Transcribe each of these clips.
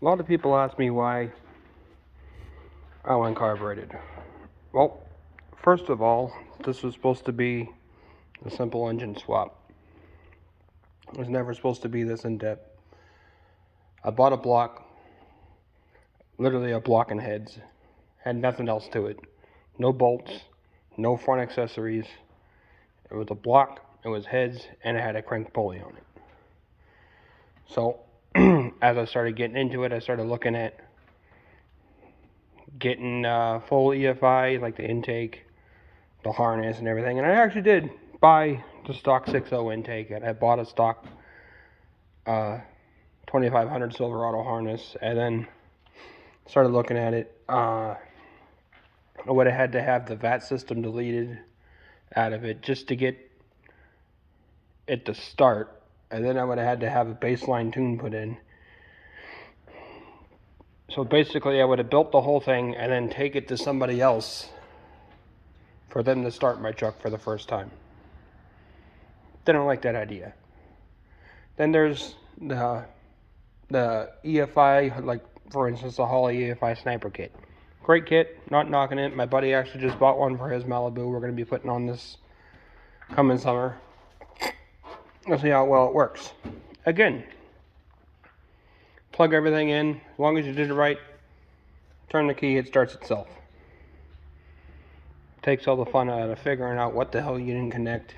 A lot of people ask me why I went carbureted. Well, first of all, this was supposed to be a simple engine swap. It was never supposed to be this in depth. I bought a block, literally a block and heads. Had nothing else to it. No bolts, no front accessories. It was a block, it was heads, and it had a crank pulley on it. So, as I started getting into it, I started looking at getting full EFI, like the intake, the harness, and everything. And I actually did buy the stock 6.0 intake, and I bought a stock 2500 Silverado harness, and then started looking at it. I would have had to have the VAT system deleted out of it just to get it to start, and then I would have had to have a baseline tune put in. So basically, I would have built the whole thing and then take it to somebody else for them to start my truck for the first time. Didn't like that idea. Then there's the EFI, like for instance the Holley EFI Sniper Kit. Great kit, not knocking it. My buddy actually just bought one for his Malibu. We're going to be putting on this coming summer. We'll see how well it works. Again, plug everything in. As long as you did it right, turn the key, it starts itself. Takes all the fun out of figuring out what the hell you didn't connect.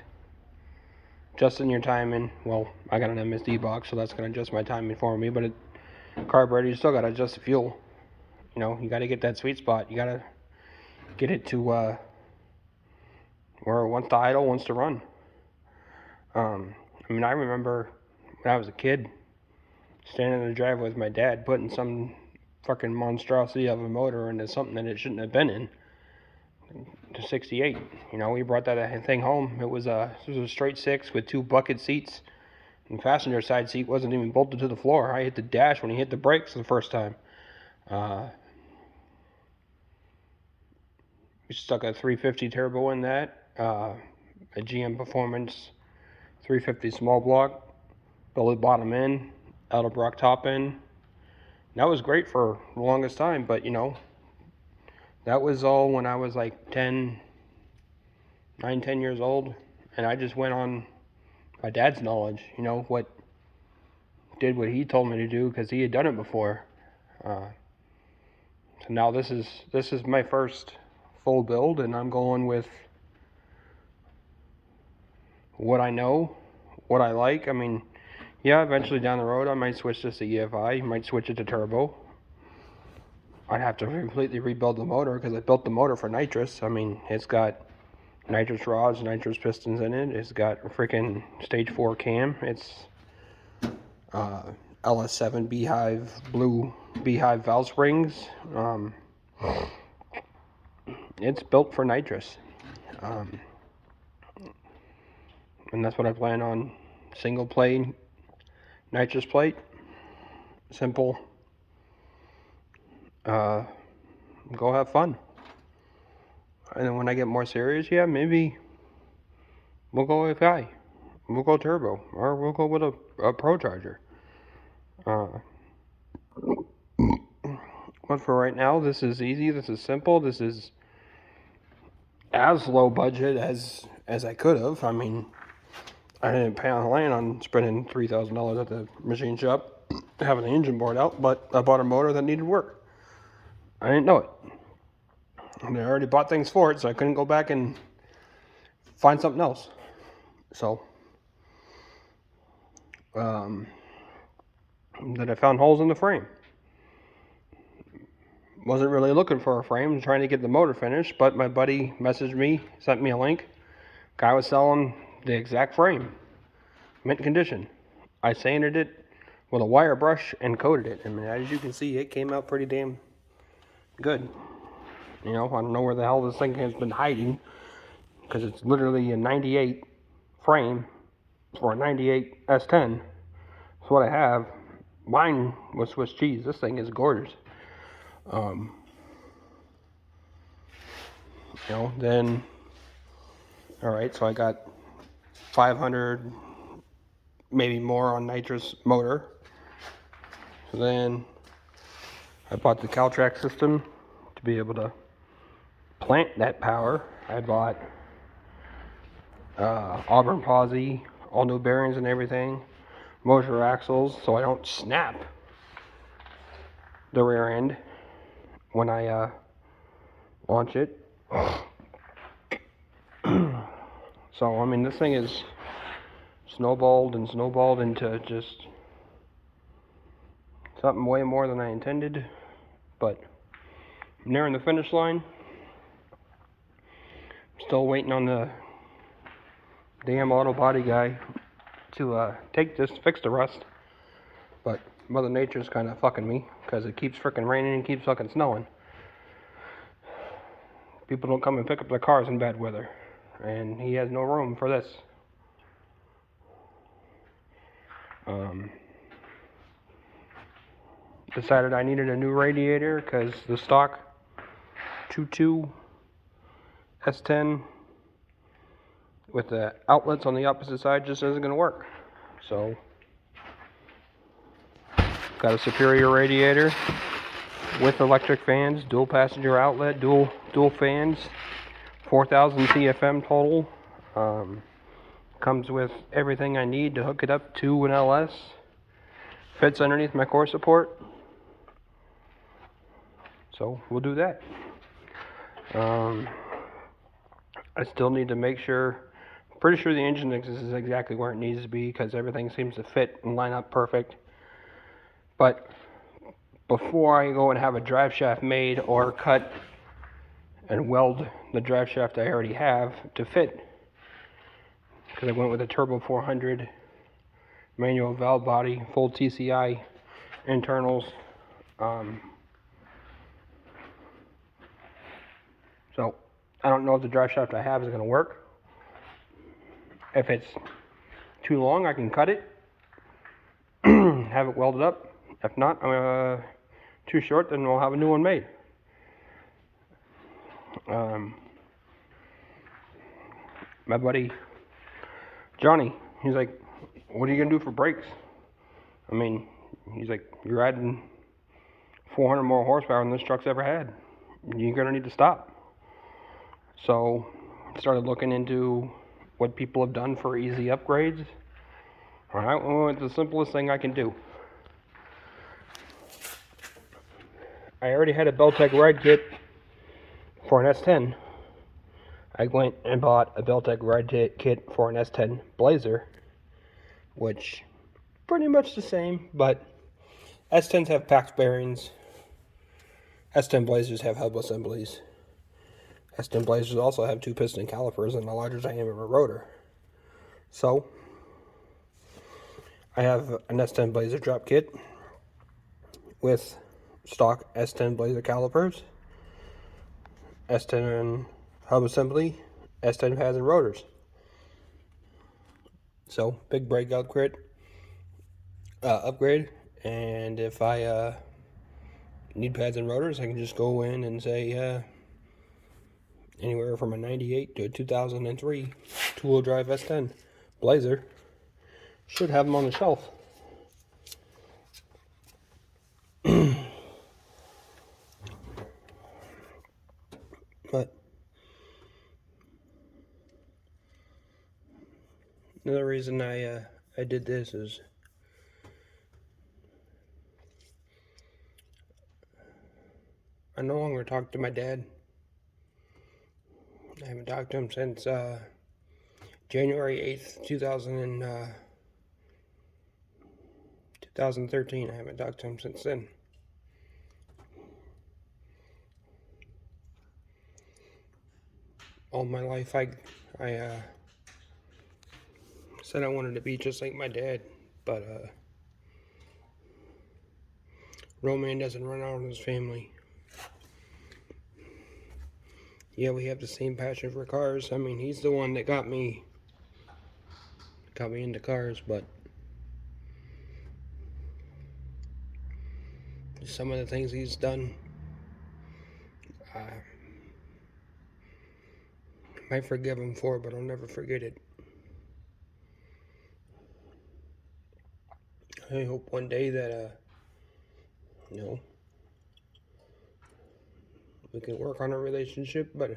Adjusting your timing. Well, I got an MSD box, so that's going to adjust my timing for me. But carburetor, you still got to adjust the fuel. You know, you got to get that sweet spot. You got to get it to where it wants to idle, wants to run. I mean, I remember when I was a kid, standing in the driveway with my dad, putting some fucking monstrosity of a motor into something that it shouldn't have been in. To 68, you know, we brought that thing home. It was a straight six with two bucket seats, and passenger side seat wasn't even bolted to the floor. I hit the dash when he hit the brakes the first time. We stuck a 350 turbo in that, a GM Performance 350 small block, billet bottom end, Edelbrock top end. That was great for the longest time, but you know, that was all when I was like 10 years old, and I just went on my dad's knowledge, you know, did what he told me to do because he had done it before. So now this is my first full build, and I'm going with what I know, what I like. I mean, yeah, eventually down the road I might switch this to EFI, might switch it to turbo. I'd have to completely rebuild the motor because I built the motor for nitrous. I mean, it's got nitrous rods, nitrous pistons in it. It's got a freaking stage 4 cam. It's LS3 beehive, blue beehive valve springs. It's built for nitrous. And that's what I plan on. Single plate, nitrous plate. Simple. Go have fun. And then when I get more serious, yeah, maybe we'll go EFI. We'll go turbo. Or we'll go with a Pro Charger. But for right now, this is easy. This is simple. This is as low budget as I could have. I mean, I didn't pay on the land on spending $3,000 at the machine shop having the engine board out, but I bought a motor that needed work. I didn't know it. And I already bought things for it, so I couldn't go back and find something else. So, then I found holes in the frame. Wasn't really looking for a frame, trying to get the motor finished, but my buddy messaged me, sent me a link. Guy was selling the exact frame, mint condition. I sanded it with a wire brush and coated it. I mean, as you can see, it came out pretty damn good. You know, I don't know where the hell this thing has been hiding, because it's literally a 98 frame for a 98 S10. That's what I have. Mine was Swiss cheese. This thing is gorgeous. You know, then, alright, so I got 500, maybe more on nitrous motor. So then I bought the Caltrack system to be able to plant that power. I bought Auburn Posi, all new bearings and everything, motor axles, so I don't snap the rear end when I launch it. So, I mean, this thing is snowballed into just something way more than I intended, but I'm nearing the finish line. Still waiting on the damn auto body guy to fix the rust, but Mother Nature's kind of fucking me because it keeps frickin' raining and keeps fucking snowing. People don't come and pick up their cars in bad weather, and he has no room for this. Decided I needed a new radiator because the stock 2.2 S10 with the outlets on the opposite side just isn't going to work. So, got a superior radiator with electric fans, dual passenger outlet, dual fans, 4,000 CFM total. Comes with everything I need to hook it up to an LS. Fits underneath my core support. So we'll do that. I still need to make sure, pretty sure the engine is exactly where it needs to be because everything seems to fit and line up perfect. But before I go and have a drive shaft made or cut and weld the drive shaft I already have to fit, because I went with a Turbo 400 manual valve body, full TCI internals. So I don't know if the drive shaft I have is going to work. If it's too long, I can cut it, have it welded up. If not, too short, then we'll have a new one made. My buddy Johnny, he's like, what are you going to do for brakes? I mean, he's like, you're adding 400 more horsepower than this truck's ever had. You're going to need to stop. So I started looking into what people have done for easy upgrades. Alright, well, it's the simplest thing I can do. I already had a Beltec ride kit for an S10. I went and bought a Beltec ride kit for an S10 Blazer, which pretty much the same, but S10s have packed bearings. S10 Blazers have hub assemblies. S10 Blazers also have 2 piston calipers and a larger diameter rotor. So, I have an S10 Blazer drop kit with stock S10 Blazer calipers, S10 hub assembly, S10 pads and rotors. So, big brake upgrade. And if I need pads and rotors, I can just go in and say anywhere from a 98 to a 2003 two-wheel drive S10 Blazer. Should have them on the shelf. But another reason I did this is I no longer talk to my dad. I haven't talked to him since January 8th, 2013. I haven't talked to him since then. All my life I said I wanted to be just like my dad, but Roman doesn't run out in his family. Yeah, we have the same passion for cars. I mean, he's the one that got me into cars, but some of the things he's done, I might forgive him for, but I'll never forget it. I hope one day that, we could work on a relationship, but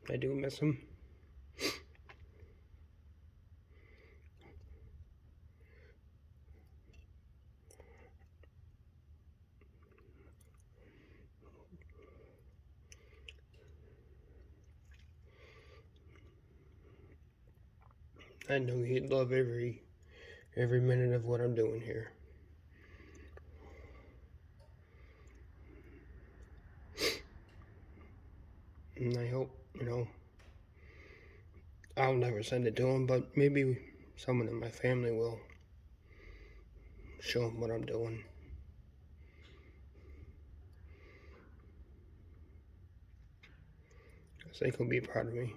I do miss him. I know he'd love every minute of what I'm doing here. And I hope, I'll never send it to him, but maybe someone in my family will show him what I'm doing. I think he'll be proud of me.